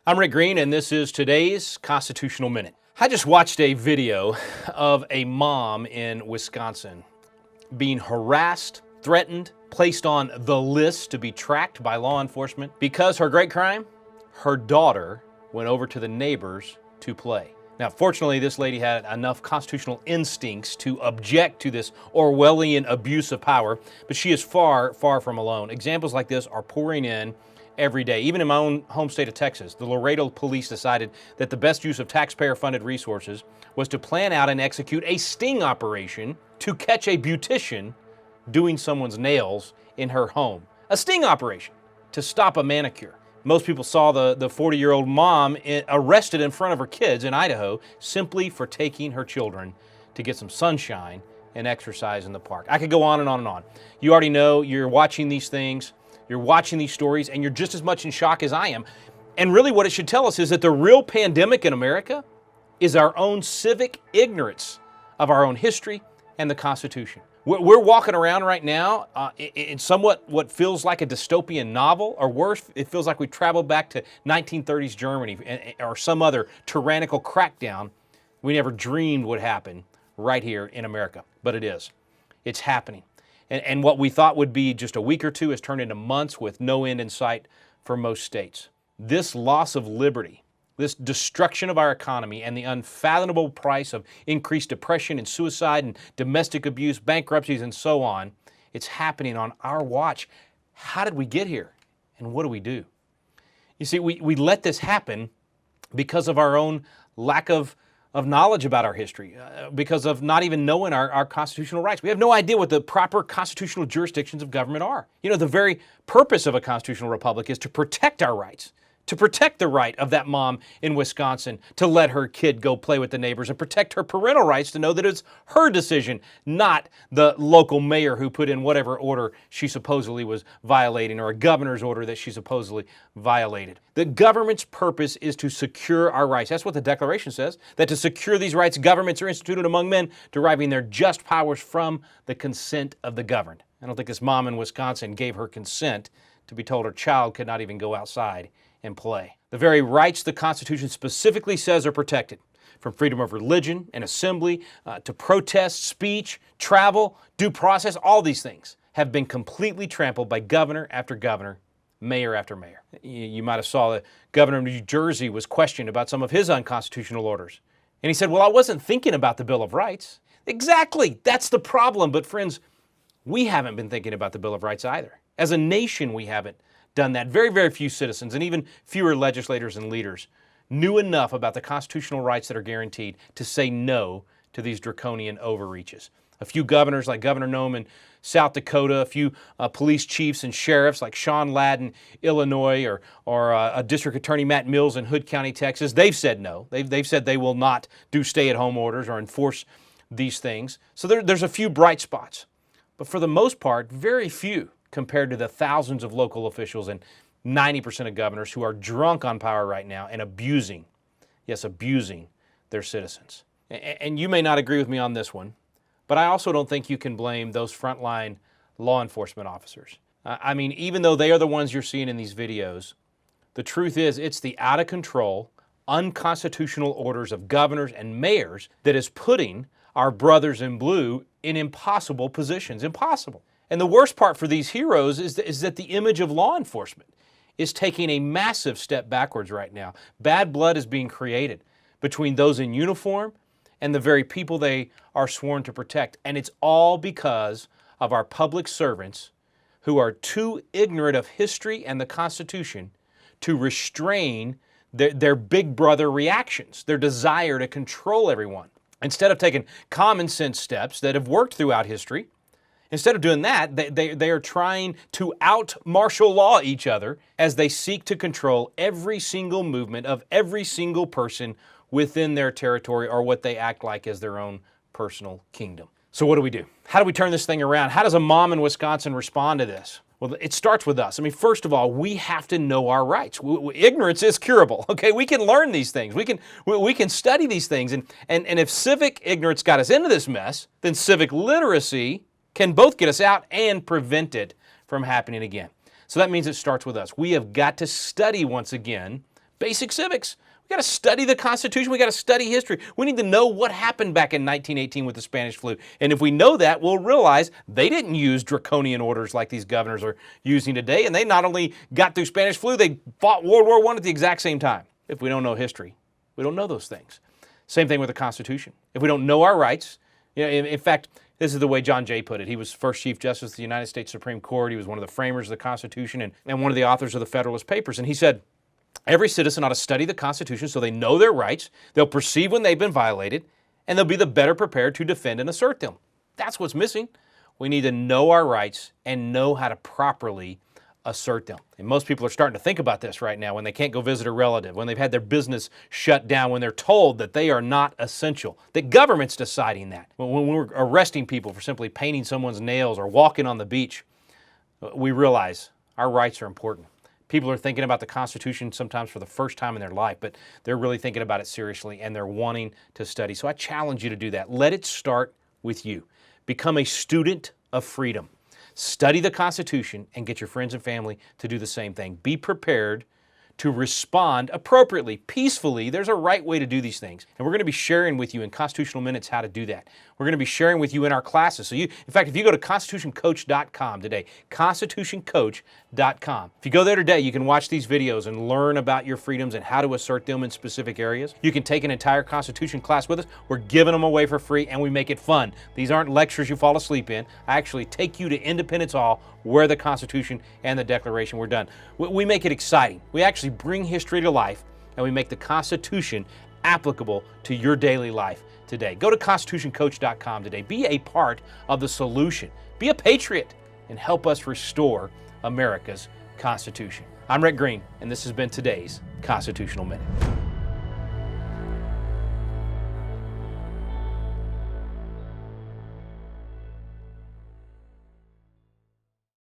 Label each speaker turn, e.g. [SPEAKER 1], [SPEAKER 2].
[SPEAKER 1] I'm Rick Green, and this is today's Constitutional Minute. I just watched a video of a mom in Wisconsin being harassed, threatened, placed on the list to be tracked by law enforcement because her great crime, her daughter went over to the neighbors to play. Now, fortunately, this lady had enough constitutional instincts to object to this Orwellian abuse of power, but she is far, far from alone. Examples like this are pouring in every day. Even in my own home state of Texas, the Laredo police decided that the best use of taxpayer-funded resources was to plan out and execute a sting operation to catch a beautician doing someone's nails in her home. A sting operation to stop a manicure. Most people saw the 40-year-old mom arrested in front of her kids in Idaho simply for taking her children to get some sunshine and exercise in the park. I could go on and on and on. You already know, you're watching these things, you're watching these stories, and you're just as much in shock as I am. And really what it should tell us is that the real pandemic in America is our own civic ignorance of our own history and the Constitution. We're walking around right now in somewhat what feels like a dystopian novel, or worse, it feels like we traveled back to 1930s Germany or some other tyrannical crackdown we never dreamed would happen right here in America. But it is. It's happening. And what we thought would be just a week or two has turned into months with no end in sight for most states. This loss of liberty, this destruction of our economy, and the unfathomable price of increased depression and suicide and domestic abuse, bankruptcies, and so on, it's happening on our watch. How did we get here? And what do we do? You see, we let this happen because of our own lack of knowledge about our history, because of not even knowing our constitutional rights. We have no idea what the proper constitutional jurisdictions of government are. You know, the very purpose of a constitutional republic is to protect our rights, to protect the right of that mom in Wisconsin to let her kid go play with the neighbors, and protect her parental rights to know that it's her decision, not the local mayor who put in whatever order she supposedly was violating, or a governor's order that she supposedly violated. The government's purpose is to secure our rights. That's what the Declaration says, that to secure these rights, governments are instituted among men, deriving their just powers from the consent of the governed. I don't think this mom in Wisconsin gave her consent to be told her child could not even go outside and play. The very rights the Constitution specifically says are protected, from freedom of religion and assembly to protest, speech, travel, due process, all these things have been completely trampled by governor after governor, mayor after mayor. You might have saw the governor of New Jersey was questioned about some of his unconstitutional orders. And he said, well, I wasn't thinking about the Bill of Rights. Exactly, that's the problem. But friends, we haven't been thinking about the Bill of Rights either. As a nation, we haven't done that. Very, very few citizens, and even fewer legislators and leaders, knew enough about the constitutional rights that are guaranteed to say no to these draconian overreaches. A few governors like Governor Noem in South Dakota, a few police chiefs and sheriffs like Sean Ladden, Illinois, or District Attorney Matt Mills in Hood County, Texas, they've said no. They've said they will not do stay-at-home orders or enforce these things. So there's a few bright spots. But for the most part, very few compared to the thousands of local officials and 90% of governors who are drunk on power right now and abusing their citizens. And you may not agree with me on this one, but I also don't think you can blame those frontline law enforcement officers. I mean, even though they are the ones you're seeing in these videos, the truth is it's the out of control, unconstitutional orders of governors and mayors that is putting our brothers in blue in impossible positions. Impossible. And the worst part for these heroes is that the image of law enforcement is taking a massive step backwards right now. Bad blood is being created between those in uniform and the very people they are sworn to protect. And it's all because of our public servants who are too ignorant of history and the Constitution to restrain their big brother reactions, their desire to control everyone. Instead of taking common sense steps that have worked throughout history, instead of doing that, they are trying to out-martial law each other as they seek to control every single movement of every single person within their territory, or what they act like as their own personal kingdom. So what do we do? How do we turn this thing around? How does a mom in Wisconsin respond to this? Well, it starts with us. I mean, first of all, we have to know our rights. Ignorance is curable, okay? We can learn these things. We can study these things. And if civic ignorance got us into this mess, then civic literacy can both get us out and prevent it from happening again. So that means it starts with us. We have got to study once again Basic civics. We got to study the Constitution. We got to study history. We need to know what happened back in 1918 with the Spanish flu. And if we know that, we'll realize they didn't use draconian orders like these governors are using today. And they not only got through Spanish flu, they fought World War I at the exact same time. If we don't know history, we don't know those things. Same thing with the Constitution. If we don't know our rights, in fact, this is the way John Jay put it. He was first Chief Justice of the United States Supreme Court. He was one of the framers of the Constitution and one of the authors of the Federalist Papers. And he said, every citizen ought to study the Constitution so they know their rights, they'll perceive when they've been violated, and they'll be the better prepared to defend and assert them. That's what's missing. We need to know our rights and know how to properly assert them. And most people are starting to think about this right now when they can't go visit a relative, when they've had their business shut down, when they're told that they are not essential. The government's deciding that. When we're arresting people for simply painting someone's nails or walking on the beach, we realize our rights are important. People are thinking about the Constitution sometimes for the first time in their life, but they're really thinking about it seriously and they're wanting to study. So I challenge you to do that. Let it start with you. Become a student of freedom. Study the Constitution and get your friends and family to do the same thing. Be prepared to respond appropriately, peacefully. There's a right way to do these things. And we're going to be sharing with you in Constitutional Minutes how to do that. We're going to be sharing with you in our classes. So in fact, if you go to constitutioncoach.com today, constitutioncoach.com. If you go there today, you can watch these videos and learn about your freedoms and how to assert them in specific areas. You can take an entire Constitution class with us. We're giving them away for free and we make it fun. These aren't lectures you fall asleep in. I actually take you to Independence Hall where the Constitution and the Declaration were done. We make it exciting. We actually bring history to life and we make the Constitution applicable to your daily life today. Go to constitutioncoach.com today. Be a part of the solution. Be a patriot and help us restore America's Constitution. I'm Rick Green, and this has been today's Constitutional Minute.